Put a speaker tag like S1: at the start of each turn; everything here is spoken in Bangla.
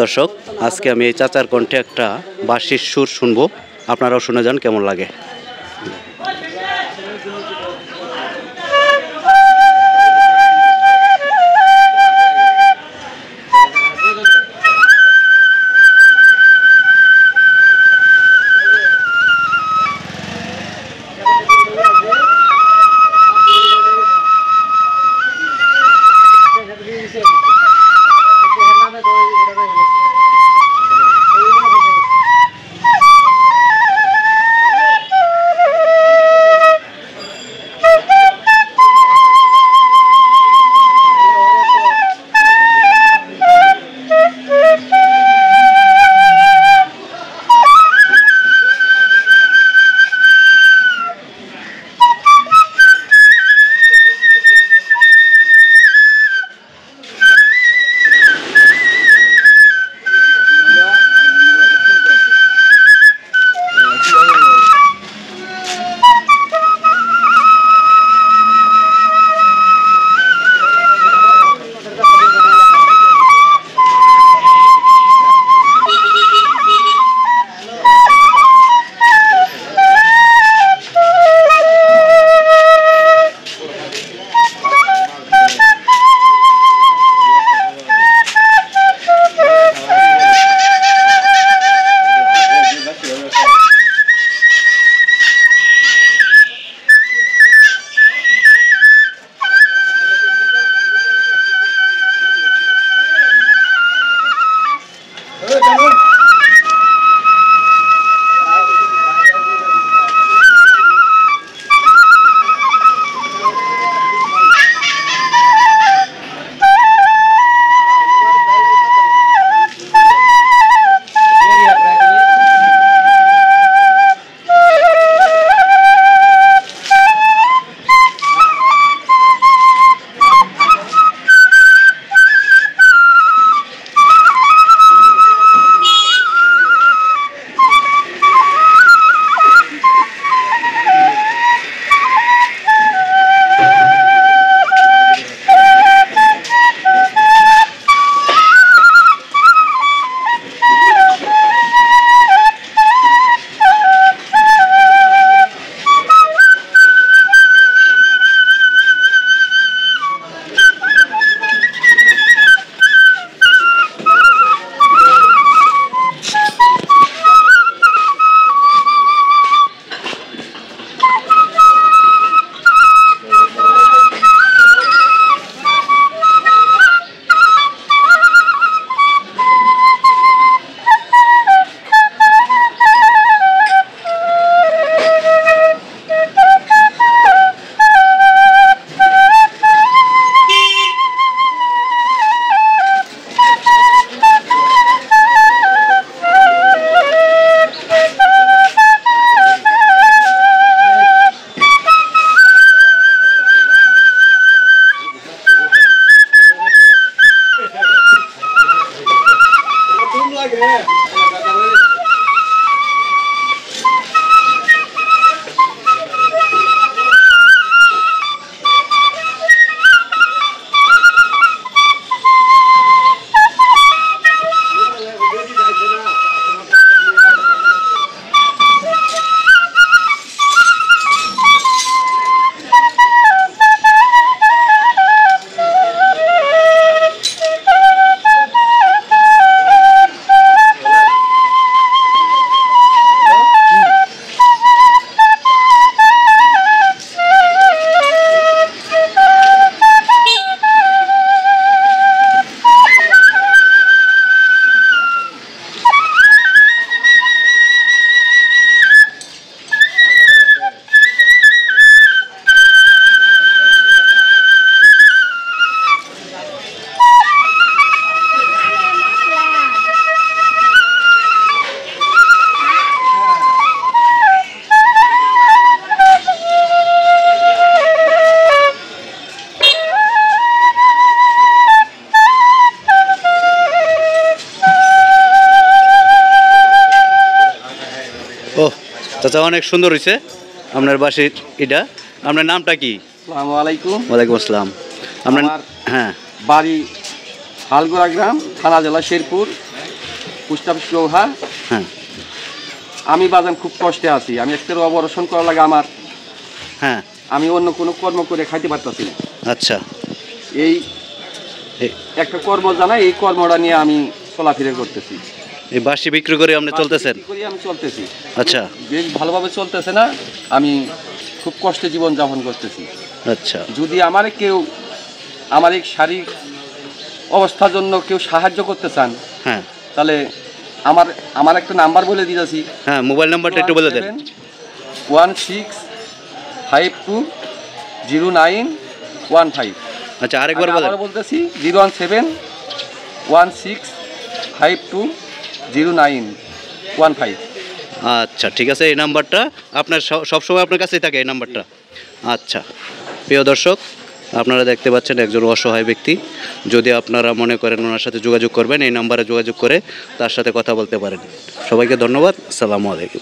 S1: দর্শক, আজকে আমি এই চাচার কণ্ঠে একটা বাঁশির সুর শুনবো, আপনারাও শুনে যান কেমন লাগে। ও চাচা, অনেক সুন্দর হয়েছে আপনার বাঁশির এটা। আপনার নামটা কি?
S2: আসসালামু আলাইকুম।
S1: ওয়ালাইকুম আসসালাম। আপনার? হ্যাঁ,
S2: বাড়ি হালগোড়া গ্রাম, থানা জেলা শেরপুর। পোস্ট অফিস রোহা।
S1: হ্যাঁ
S2: আমি বাজান খুব কষ্টে আছি, আমি একটা অপারেশন করা লাগে আমার,
S1: হ্যাঁ
S2: আমি অন্য কোনো কর্ম করে খাইতে পারতাছি না।
S1: আচ্ছা
S2: এই
S1: এ-
S2: একটা কর্ম জানা, এই কর্মটা নিয়ে আমি চলাফেরা করতেছি।
S1: এই বাঁশি বিক্রি করে আপনি চলতেছেন?
S2: বিক্রি করি, আমি চলতেছি।
S1: আচ্ছা
S2: বেশ ভালোভাবে চলতেছে না, আমি খুব কষ্টে জীবন যাপন করতেছি।
S1: আচ্ছা
S2: যদি আমার কেউ আমার এই শারীরিক অবস্থার জন্য কেউ সাহায্য করতে চান,
S1: হ্যাঁ
S2: তাহলে আমার আমার একটা নাম্বার বলে দিয়েছি।
S1: হ্যাঁ মোবাইল নাম্বারটা একটু বলে দেন।
S2: 16520915।
S1: আচ্ছা আরেকবার বলেন।
S2: বলতেছি 01716520915।
S1: আচ্ছা ঠিক আছে, এই নাম্বারটা আপনার সবসময় আপনার কাছেই থাকে এই নাম্বারটা। আচ্ছা প্রিয় দর্শক, আপনারা দেখতে পাচ্ছেন একজন অসহায় ব্যক্তি। যদি আপনারা মনে করেন ওনার সাথে যোগাযোগ করবেন, এই নাম্বারে যোগাযোগ করে তার সাথে কথা বলতে পারেন। সবাইকে ধন্যবাদ, আসসালামু আলাইকুম।